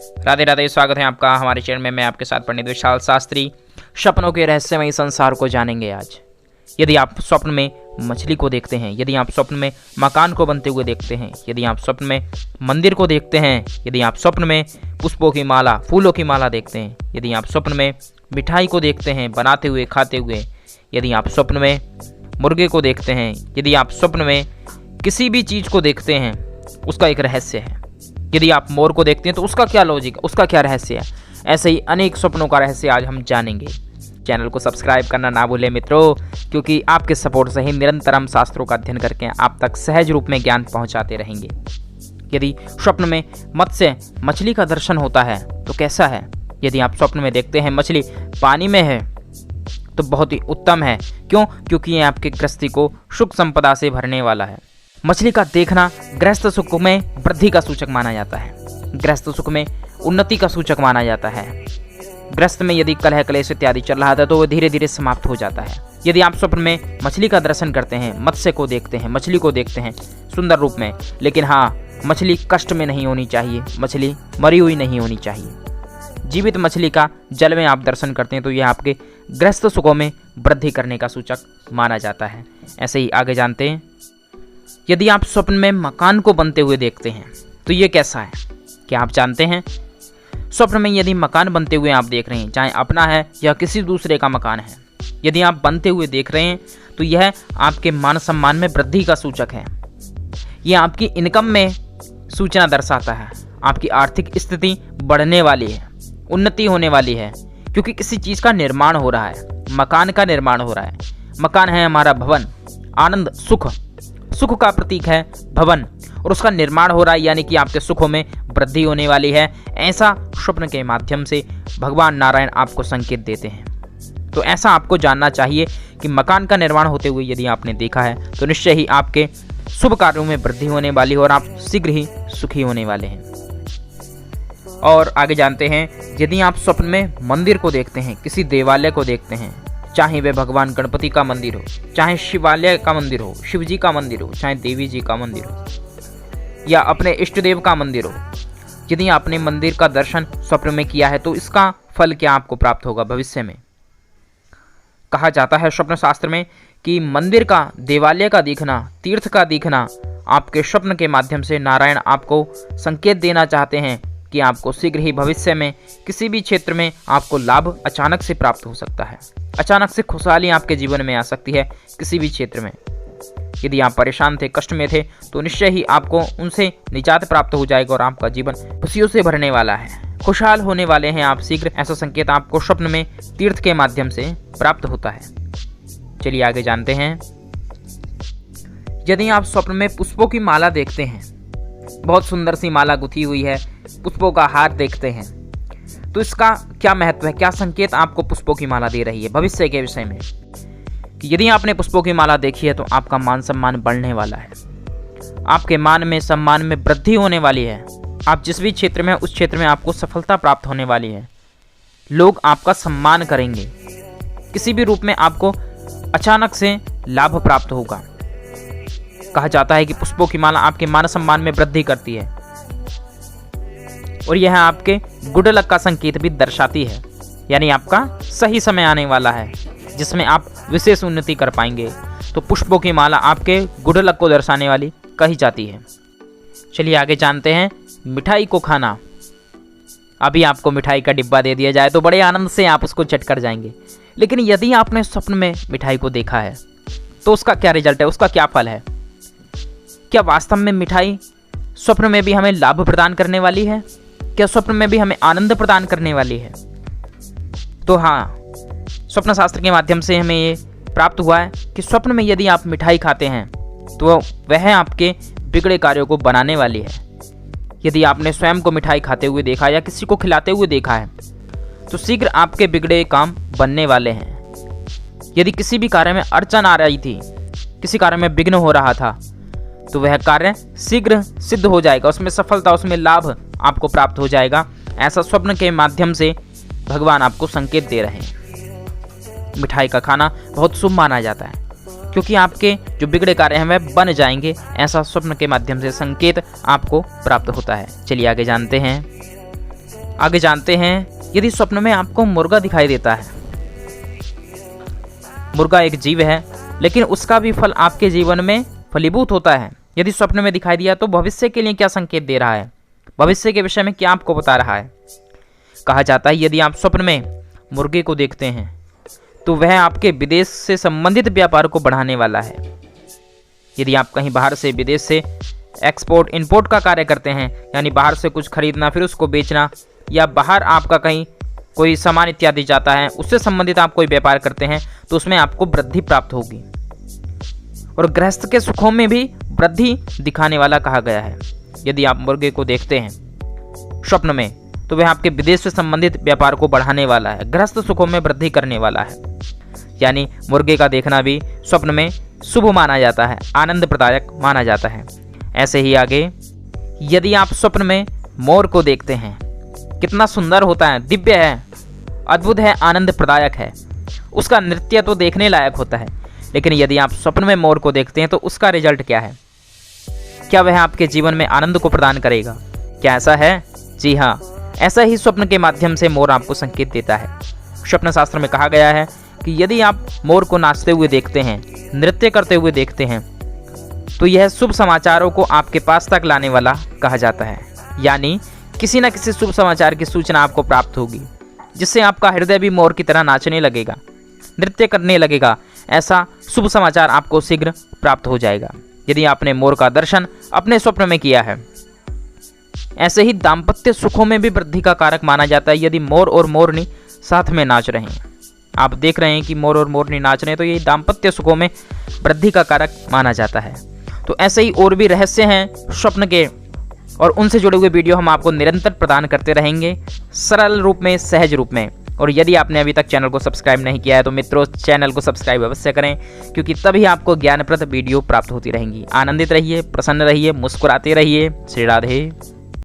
राधे राधे, स्वागत है आपका हमारे चैनल में। मैं आपके साथ पंडित विशाल शास्त्री। सपनों के रहस्यमय संसार को जानेंगे आज। यदि आप स्वप्न में मछली को देखते हैं, यदि आप स्वप्न में मकान को बनते हुए देखते हैं, यदि आप स्वप्न में मंदिर को देखते हैं, यदि आप स्वप्न में पुष्पों की माला, फूलों की माला देखते हैं, यदि आप स्वप्न में मिठाई को देखते हैं बनाते हुए, खाते हुए, यदि आप स्वप्न में मुर्गे को देखते हैं, यदि आप स्वप्न में किसी भी चीज़ को देखते हैं, उसका एक रहस्य है। यदि आप मोर को देखते हैं तो उसका क्या लॉजिक, उसका क्या रहस्य है। ऐसे ही अनेक सपनों का रहस्य आज हम जानेंगे। चैनल को सब्सक्राइब करना ना भूलें मित्रों, क्योंकि आपके सपोर्ट से ही निरंतर हम शास्त्रों का अध्ययन करके आप तक सहज रूप में ज्ञान पहुंचाते रहेंगे। यदि स्वप्न में मत्स्य मछली का दर्शन होता है तो कैसा है। यदि आप स्वप्न में देखते हैं मछली पानी में है तो बहुत ही उत्तम है। क्यों? क्योंकि ये आपके गृहस्थी को सुख संपदा से भरने वाला है। मछली का देखना गृहस्थ सुख में वृद्धि का सूचक माना जाता है, गृहस्थ सुख में उन्नति का सूचक माना जाता है। गृहस्थ में यदि कलह क्लेश इत्यादि चल रहा था तो वो धीरे धीरे समाप्त हो जाता है। यदि आप स्वप्न में मछली का दर्शन करते हैं, मत्स्य को देखते हैं, मछली को देखते हैं सुंदर रूप में, लेकिन हाँ, मछली कष्ट में नहीं होनी चाहिए, मछली मरी हुई नहीं होनी चाहिए। जीवित मछली का जल में आप दर्शन करते हैं तो यह आपके गृहस्थ सुखों में वृद्धि करने का सूचक माना जाता है। ऐसे ही आगे जानते हैं। यदि आप स्वप्न में मकान को बनते हुए देखते हैं तो ये कैसा है, क्या आप जानते हैं? स्वप्न में यदि मकान बनते हुए आप देख रहे हैं, चाहे अपना है या किसी दूसरे का मकान है, यदि आप बनते हुए देख रहे हैं तो यह आपके मान सम्मान में वृद्धि का सूचक है। यह आपकी इनकम में सूचना दर्शाता है। आपकी आर्थिक स्थिति बढ़ने वाली है, उन्नति होने वाली है, क्योंकि किसी चीज़ का निर्माण हो रहा है, मकान का निर्माण हो रहा है। मकान है हमारा भवन, आनंद, सुख, सुख का प्रतीक है भवन, और उसका निर्माण हो रहा है, यानी कि आपके सुखों में वृद्धि होने वाली है। ऐसा स्वप्न के माध्यम से भगवान नारायण आपको संकेत देते हैं। तो ऐसा आपको जानना चाहिए कि मकान का निर्माण होते हुए यदि आपने देखा है तो निश्चय ही आपके शुभ कार्यों में वृद्धि होने वाली है और आप शीघ्र ही सुखी होने वाले हैं। और आगे जानते हैं। यदि आप स्वप्न में मंदिर को देखते हैं, किसी देवालय को देखते हैं, चाहे वह भगवान गणपति का मंदिर हो, चाहे शिवालय का मंदिर हो, शिव जी का मंदिर हो, चाहे देवी जी का मंदिर हो, या अपने इष्ट देव का मंदिर हो, यदि आपने मंदिर का दर्शन स्वप्न में किया है तो इसका फल क्या आपको प्राप्त होगा भविष्य में। कहा जाता है स्वप्न शास्त्र में कि मंदिर का, देवालय का दिखना, तीर्थ का दिखना, आपके स्वप्न के माध्यम से नारायण आपको संकेत देना चाहते हैं कि आपको शीघ्र ही भविष्य में किसी भी क्षेत्र में आपको लाभ अचानक से प्राप्त हो सकता है। अचानक से खुशहाली आपके जीवन में आ सकती है किसी भी क्षेत्र में। यदि आप परेशान थे, कष्ट में थे, तो निश्चय ही आपको उनसे निजात प्राप्त हो जाएगा और आपका जीवन खुशियों से भरने वाला है, खुशहाल होने वाले हैं आप शीघ्र। ऐसा संकेत आपको स्वप्न में तीर्थ के माध्यम से प्राप्त होता है। चलिए आगे जानते हैं। यदि आप स्वप्न में पुष्पों की माला देखते हैं, बहुत सुंदर सी माला गुथी हुई है, पुष्पों का हार देखते हैं, तो इसका क्या महत्व है, क्या संकेत आपको पुष्पों की माला दे रही है भविष्य के विषय में। कि यदि आपने पुष्पों की माला देखी है तो आपका मान सम्मान बढ़ने वाला है, आपके मान में सम्मान में वृद्धि होने वाली है। आप जिस भी क्षेत्र में, उस क्षेत्र में आपको सफलता प्राप्त होने वाली है। लोग आपका सम्मान करेंगे, किसी भी रूप में आपको अचानक से लाभ प्राप्त होगा। कहा जाता है कि पुष्पों की माला आपके मान सम्मान में वृद्धि करती है और यह आपके गुड लक का संकेत भी दर्शाती है, यानी आपका सही समय आने वाला है जिसमें आप विशेष उन्नति कर पाएंगे। तो पुष्पों की माला आपके गुड लक को दर्शाने वाली कही जाती है। चलिए आगे जानते हैं। मिठाई को खाना। अभी आपको मिठाई का डिब्बा दे दिया जाए तो बड़े आनंद से आप उसको चट कर जाएंगे, लेकिन यदि आपने स्वप्न में मिठाई को देखा है तो उसका क्या रिजल्ट है, उसका क्या फल है। क्या वास्तव में मिठाई स्वप्न में भी हमें लाभ प्रदान करने वाली है? क्या स्वप्न में भी हमें आनंद प्रदान करने वाली है? तो हाँ, स्वप्न शास्त्र के माध्यम से हमें ये प्राप्त हुआ है कि स्वप्न में यदि आप मिठाई खाते हैं तो वह आपके बिगड़े कार्यों को बनाने वाली है। यदि आपने स्वयं को मिठाई खाते हुए देखा या किसी को खिलाते हुए देखा है तो शीघ्र आपके बिगड़े काम बनने वाले हैं। यदि किसी भी कार्य में अड़चन आ रही थी, किसी कार्य में विघ्न हो रहा था, तो वह कार्य शीघ्र सिद्ध हो जाएगा, उसमें सफलता, उसमें लाभ आपको प्राप्त हो जाएगा। ऐसा स्वप्न के माध्यम से भगवान आपको संकेत दे रहे हैं। मिठाई का खाना बहुत शुभ माना जाता है क्योंकि आपके जो बिगड़े कार्य हैं वह बन जाएंगे। ऐसा स्वप्न के माध्यम से संकेत आपको प्राप्त होता है। चलिए आगे जानते हैं। आगे जानते हैं, यदि स्वप्न में आपको मुर्गा दिखाई देता है। मुर्गा एक जीव है, लेकिन उसका भी फल आपके जीवन में फलीभूत होता है। यदि स्वप्न में दिखाई दिया तो भविष्य के लिए क्या संकेत दे रहा है, भविष्य के विषय में क्या आपको बता रहा है। कहा जाता है यदि आप स्वप्न में मुर्गे को देखते हैं तो वह आपके विदेश से संबंधित व्यापार को बढ़ाने वाला है। यदि आप कहीं बाहर से विदेश से एक्सपोर्ट इंपोर्ट का कार्य करते हैं, यानी बाहर से कुछ खरीदना फिर उसको बेचना, या बाहर आपका कहीं कोई सामान इत्यादि जाता है, उससे संबंधित आप कोई व्यापार करते हैं, तो उसमें आपको वृद्धि प्राप्त होगी। और गृहस्थ के सुखों में भी वृद्धि दिखाने वाला कहा गया है। यदि आप मुर्गे को देखते हैं स्वप्न में तो वह आपके विदेश से संबंधित व्यापार को बढ़ाने वाला है, गृहस्थ सुखों में वृद्धि करने वाला है। यानी मुर्गे का देखना भी स्वप्न में शुभ माना जाता है, आनंद प्रदायक माना जाता है। ऐसे ही आगे, यदि आप स्वप्न में मोर को देखते हैं, कितना सुंदर होता है, दिव्य है, अद्भुत है, आनंद प्रदायक है, उसका नृत्य तो देखने लायक होता है। लेकिन यदि आप स्वप्न में मोर को देखते हैं तो उसका रिजल्ट क्या है, क्या वह आपके जीवन में आनंद को प्रदान करेगा? क्या ऐसा है? जी हाँ, ऐसा ही स्वप्न के माध्यम से मोर आपको संकेत देता है। स्वप्न शास्त्र में कहा गया है कि यदि आप मोर को नाचते हुए देखते हैं, नृत्य करते हुए देखते हैं, तो यह शुभ समाचारों को आपके पास तक लाने वाला कहा जाता है। यानी किसी न किसी शुभ समाचार की सूचना आपको प्राप्त होगी, जिससे आपका हृदय भी मोर की तरह नाचने लगेगा, नृत्य करने लगेगा। ऐसा शुभ समाचार आपको शीघ्र प्राप्त हो जाएगा यदि आपने मोर का दर्शन अपने स्वप्न में किया है। ऐसे ही दाम्पत्य सुखों में भी वृद्धि का कारक माना जाता है यदि मोर और मोरनी साथ में नाच रहे हैं। आप देख रहे हैं कि मोर और मोरनी नाच रहे हैं, तो ये दाम्पत्य सुखों में वृद्धि का कारक माना जाता है। तो ऐसे ही और भी रहस्य हैं स्वप्न के, और उनसे जुड़े हुए वीडियो हम आपको निरंतर प्रदान करते रहेंगे, सरल रूप में, सहज रूप में। और यदि आपने अभी तक चैनल को सब्सक्राइब नहीं किया है तो मित्रों, चैनल को सब्सक्राइब अवश्य करें, क्योंकि तभी आपको ज्ञानप्रद वीडियो प्राप्त होती रहेंगी। आनंदित रहिए, प्रसन्न रहिए, मुस्कुराते रहिए। श्री राधे।